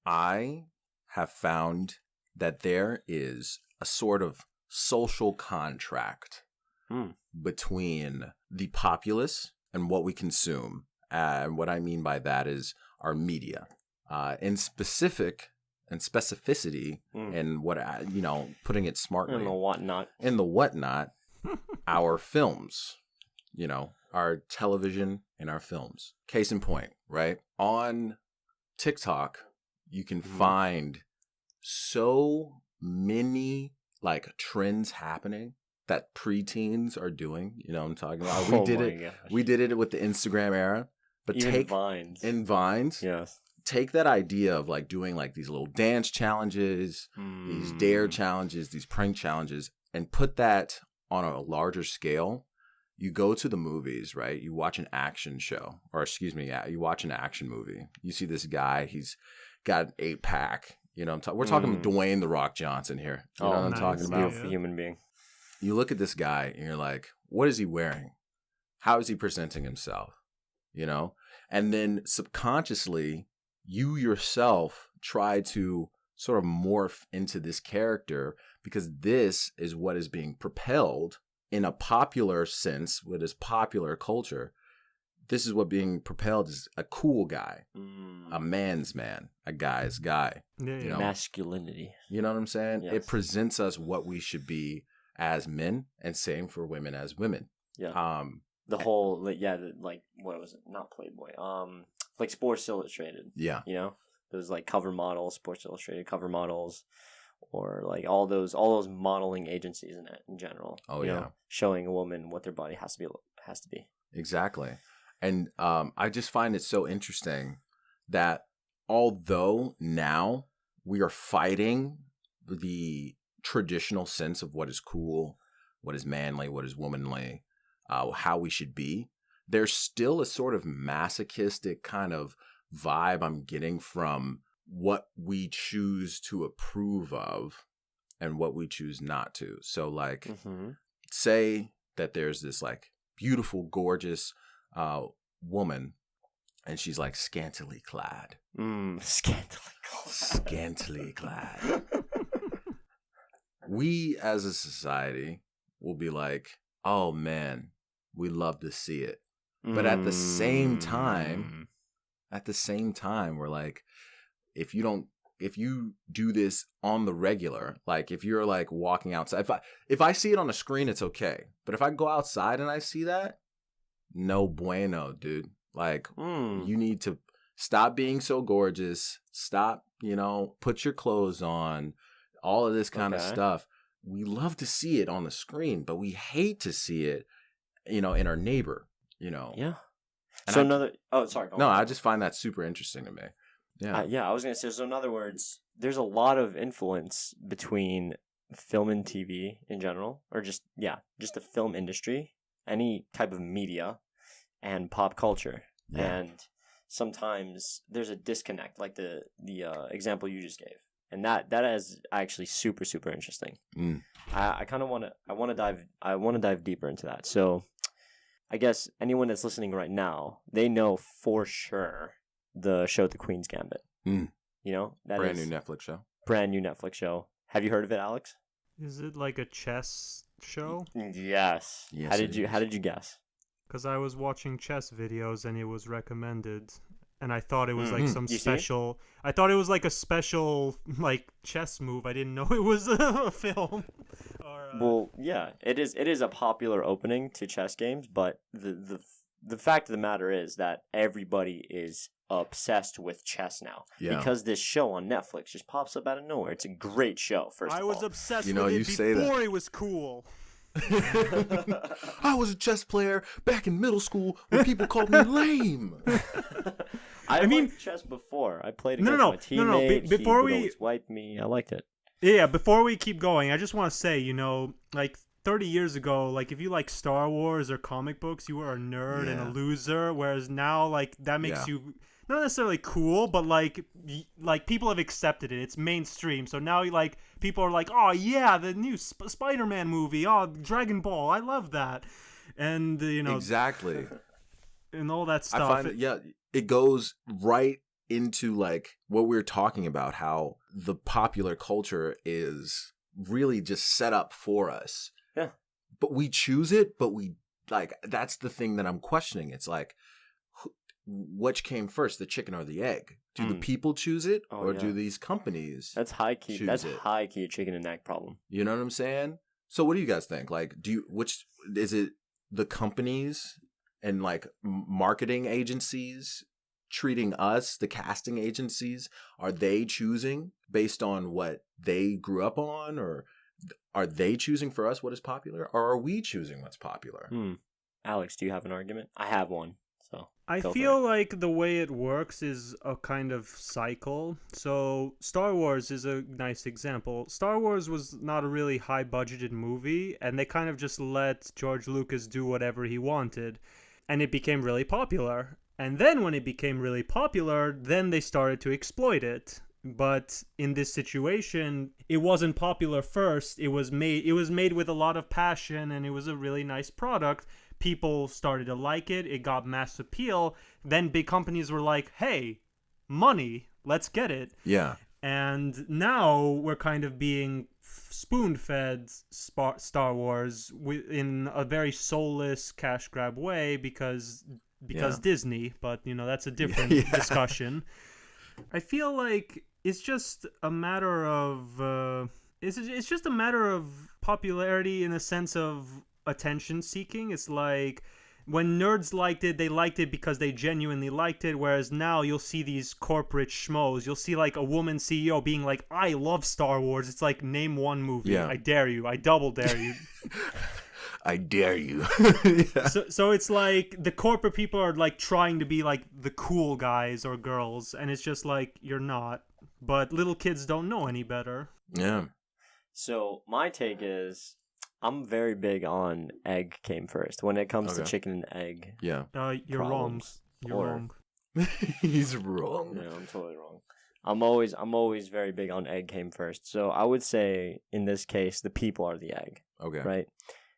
I have found that there is a sort of social contract between the populace and what we consume. And what I mean by that is our media. In specific and specificity and what, putting it smartly. And the whatnot. In the whatnot, our films, our television and our films. Case in point, right? On TikTok, you can find so many like trends happening that preteens are doing. You know what I'm talking about? We did it with the Instagram era. But even Vines. In Vines, yes. Take that idea of like doing like these little dance challenges, these dare challenges, these prank challenges, and put that on a larger scale. You go to the movies, right? You watch an action show, you watch an action movie. You see this guy, he's got an 8-pack. You know, we're talking Dwayne "The Rock" Johnson here. You know what I'm talking about? Beautiful human being. You look at this guy and you're like, what is he wearing? How is he presenting himself? You know? And then subconsciously, you yourself try to sort of morph into this character because this is what is being propelled in a popular sense with this popular culture. This is what being propelled is a cool guy, a man's man, a guy's guy. Yeah. Masculinity. You know what I'm saying? Yes. It presents us what we should be as men, and same for women as women. Yeah. The whole, like, what was it? Not Playboy. Like Sports Illustrated. Yeah. You know, those like cover models, Sports Illustrated cover models, or like all those modeling agencies in general. Oh, you know, showing a woman what their body has to be. Exactly. And I just find it so interesting that although now we are fighting the traditional sense of what is cool, what is manly, what is womanly, how we should be, there's still a sort of masochistic kind of vibe I'm getting from what we choose to approve of and what we choose not to. So like, say that there's this like beautiful, gorgeous woman, and she's like scantily clad. Scantily clad. We as a society will be like, oh man, we love to see it. But at the same time, we're like, if you do this on the regular, like if you're like walking outside, if I see it on the screen, it's okay. But if I go outside and I see that, no bueno, dude. Like, you need to stop being so gorgeous. Stop, put your clothes on, all of this kind of stuff. We love to see it on the screen, but we hate to see it, in our neighbor, Yeah. And sorry. I just find that super interesting to me. Yeah. I was going to say, so in other words, there's a lot of influence between film and TV in general, or just the film industry, any type of media, and pop culture. Yeah. And sometimes there's a disconnect, like the example you just gave. And that is actually super, super interesting. I kind of want to dive deeper into that. So I guess anyone that's listening right now, they know for sure the show The Queen's Gambit. That brand new Netflix show. Have you heard of it, Alex? Is it like a chess show? Yes. How did you guess? Because I was watching chess videos and it was recommended, and I thought it was like some special. I thought it was like a special like chess move. I didn't know it was a film. Well, yeah, it is. It is a popular opening to chess games, but the fact of the matter is that everybody is obsessed with chess now because this show on Netflix just pops up out of nowhere. It's a great show. I was obsessed with it before it was cool. I was a chess player back in middle school when people called me lame. I mean chess before. I played against my teammate. Before he would always wipe me. I liked it. Yeah, before we keep going, I just want to say, like 30 years ago, like if you like Star Wars or comic books, you were a nerd and a loser, whereas now like that makes you not necessarily cool, but like people have accepted it. It's mainstream. So now like people are like, "Oh yeah, the new Spider-Man movie. Oh, Dragon Ball. I love that." And exactly. And all that stuff. I find it goes right into like what we were talking about, how the popular culture is really just set up for us. Yeah. But we choose it, but we like, that's the thing that I'm questioning. It's like, which came first, the chicken or the egg? Do the people choose it, or do these companies? That's high key. Choose it? High key chicken and egg problem. You know what I'm saying? So what do you guys think? Like, which is it? The companies and like marketing agencies treating us, the casting agencies, are they choosing based on what they grew up on, or are they choosing for us what is popular, or are we choosing what's popular? Alex, do you have an argument? I have one. So I feel like the way it works is a kind of cycle. So Star Wars is a nice example. Star Wars was not a really high budgeted movie, and they kind of just let George Lucas do whatever he wanted, and it became really popular. And then when it became really popular, then they started to exploit it. But in this situation, it wasn't popular first. It was made with a lot of passion, and it was a really nice product. People started to like it. It got mass appeal. Then big companies were like, hey, money, let's get it. Yeah. And now we're kind of being spoon-fed Star Wars in a very soulless cash grab way because Disney, but that's a different discussion. I feel like it's just a matter of it's just a matter of popularity in the sense of attention seeking. It's like when nerds liked it, they liked it because they genuinely liked it, whereas now you'll see these corporate schmoes. You'll see like a woman CEO being like, I love Star Wars. It's like, name one movie. Yeah. I dare you. I double dare you. I dare you. Yeah. So it's like the corporate people are like trying to be like the cool guys or girls, and it's just like, you're not. But little kids don't know any better. Yeah. So my take is, I'm very big on egg came first when it comes to chicken and egg. Yeah. You're wrong. You're wrong. He's wrong. Yeah, I'm totally wrong. I'm always very big on egg came first. So I would say in this case, the people are the egg. Okay. Right.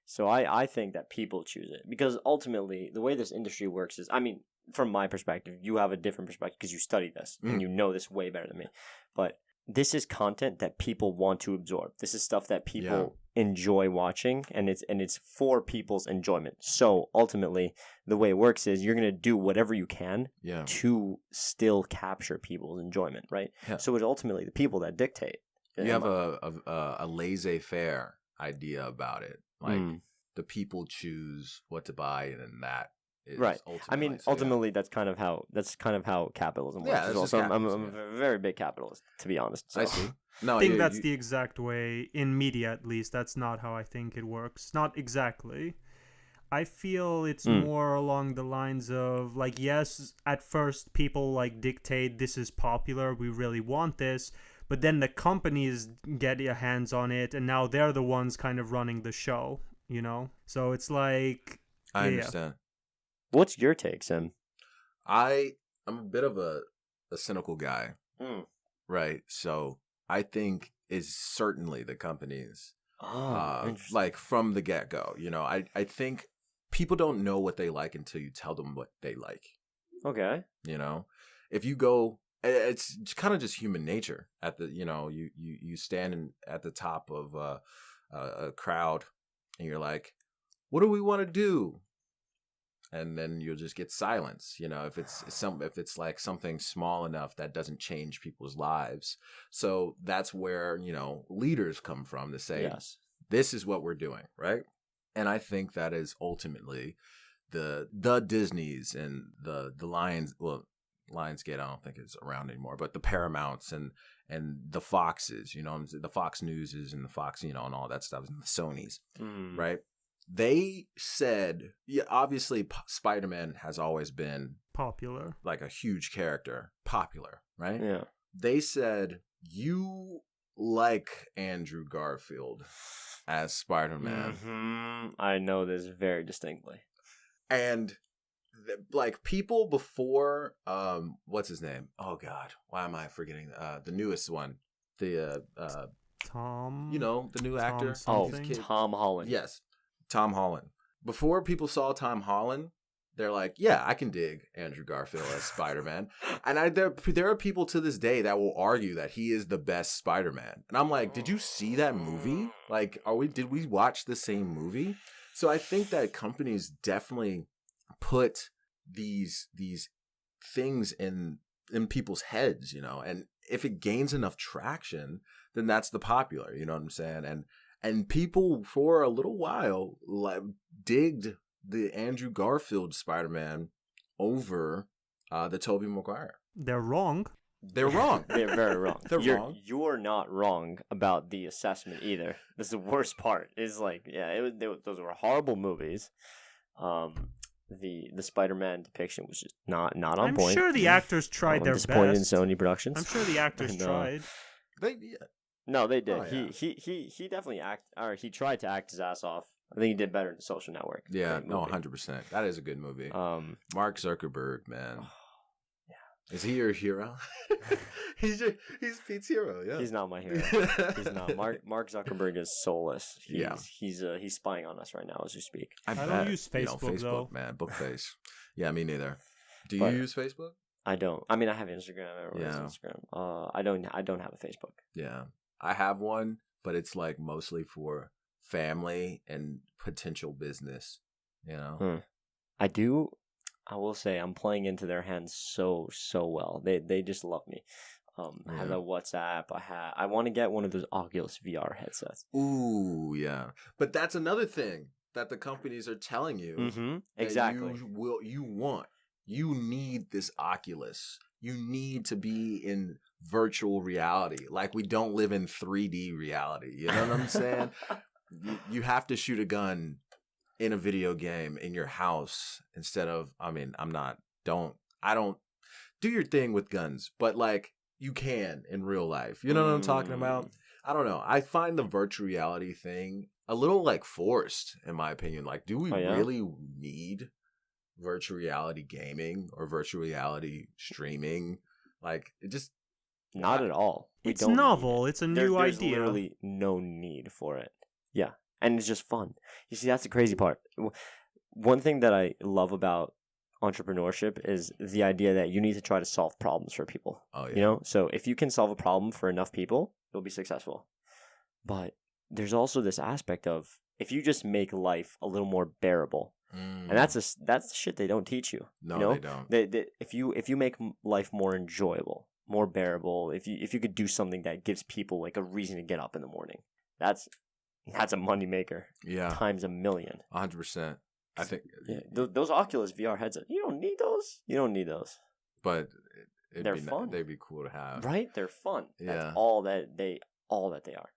So I think that people choose it because ultimately the way this industry works is, I mean, from my perspective, you have a different perspective because you study this and you know this way better than me. But this is content that people want to absorb. This is stuff that people enjoy watching, and it's for people's enjoyment. So ultimately, the way it works is you're going to do whatever you can to still capture people's enjoyment, right? Yeah. So it's ultimately the people that dictate. You have a laissez-faire idea about it. Like the people choose what to buy, and then that is right. I mean, ultimately, that's kind of how capitalism works. Yeah, also, I'm a very big capitalist, to be honest. So. I see. No, I think that's the exact way in media, at least. That's not how I think it works. Not exactly. I feel it's more along the lines of like, yes, at first people like dictate this is popular, we really want this. But then the companies get their hands on it, and now they're the ones kind of running the show, So it's like... I understand. What's your take, Sim? I'm a bit of a cynical guy, right? So I think it's certainly the companies, like from the get-go. I think people don't know what they like until you tell them what they like. Okay. If you go... It's kind of just human nature. At the you stand at the top of a crowd, and you're like, "What do we want to do?" And then you'll just get silence. If it's like something small enough that doesn't change people's lives. So that's where leaders come from to say, yes, this is what we're doing, right? And I think that is ultimately the Disneys and the Lions. Well, Lionsgate, I don't think it's around anymore, but the Paramounts and the Foxes, the Fox Newses and the Fox, and all that stuff, and the Sonys, right? They said, obviously Spider-Man has always been popular, like a huge character, popular, right? Yeah. They said, you like Andrew Garfield as Spider-Man. Mm-hmm. I know this very distinctly. And like people before, what's his name? Oh God, why am I forgetting? The newest one, the Tom. The new actor. Tom Holland. Yes, Tom Holland. Before people saw Tom Holland, they're like, yeah, I can dig Andrew Garfield as Spider-Man. And there are people to this day that will argue that he is the best Spider-Man. And I'm like, did you see that movie? Like, did we watch the same movie? So I think that companies definitely put these things in people's heads, you know, and if it gains enough traction, then that's the popular, you know what I'm saying? And people for a little while like digged the Andrew Garfield Spider-Man over the Tobey Maguire. They're wrong. They're wrong. They're very wrong. They're wrong. You're not wrong about the assessment either. That's the worst part. Is like, yeah, those were horrible movies. The Spider-Man depiction was just not on point. I'm sure the actors tried their best. Disappointed in Sony Productions. I'm sure the actors tried. No, they did. Oh, yeah. He definitely he tried to act his ass off. I think he did better in The Social Network. Yeah, no, 100%. That is a good movie. Mark Zuckerberg, man. Is he your hero? he's Pete's hero. Yeah, he's not my hero. He's not. Mark Zuckerberg is soulless. He's spying on us right now as we speak. I don't use Facebook though. Man, Bookface. Yeah, me neither. Do you use Facebook? I don't. I mean, I have Instagram. Everyone has Instagram. I don't have a Facebook. Yeah, I have one, but it's like mostly for family and potential business. You know, I do. I will say I'm playing into their hands so well. They just love me. I have a WhatsApp. I want to get one of those Oculus VR headsets. Ooh, yeah. But that's another thing that the companies are telling you. Mm-hmm. Exactly. You need this Oculus. You need to be in virtual reality. Like we don't live in 3D reality. You know what I'm saying? You have to shoot a gun in a video game in your house instead of, I don't do your thing with guns, but like you can in real life. You know what I'm talking about? I don't know. I find the virtual reality thing a little like forced in my opinion. Like, do we really need virtual reality gaming or virtual reality streaming? Like it just not at all. It's novel. It's a new there's idea. There's literally no need for it. Yeah. And it's just fun. You see, that's the crazy part. One thing that I love about entrepreneurship is the idea that you need to try to solve problems for people. Oh, yeah. You know? So if you can solve a problem for enough people, you'll be successful. But there's also this aspect of if you just make life a little more bearable. And that's the shit they don't teach you. No, you know? they don't. If you make life more enjoyable, more bearable, if you could do something that gives people like a reason to get up in the morning, that's a moneymaker. Yeah. Times a million. 100%. I think. Yeah, those Oculus VR headsets, you don't need those. You don't need those. But they're fun. They'd be cool to have. Right? They're fun. Yeah. That's all that they are.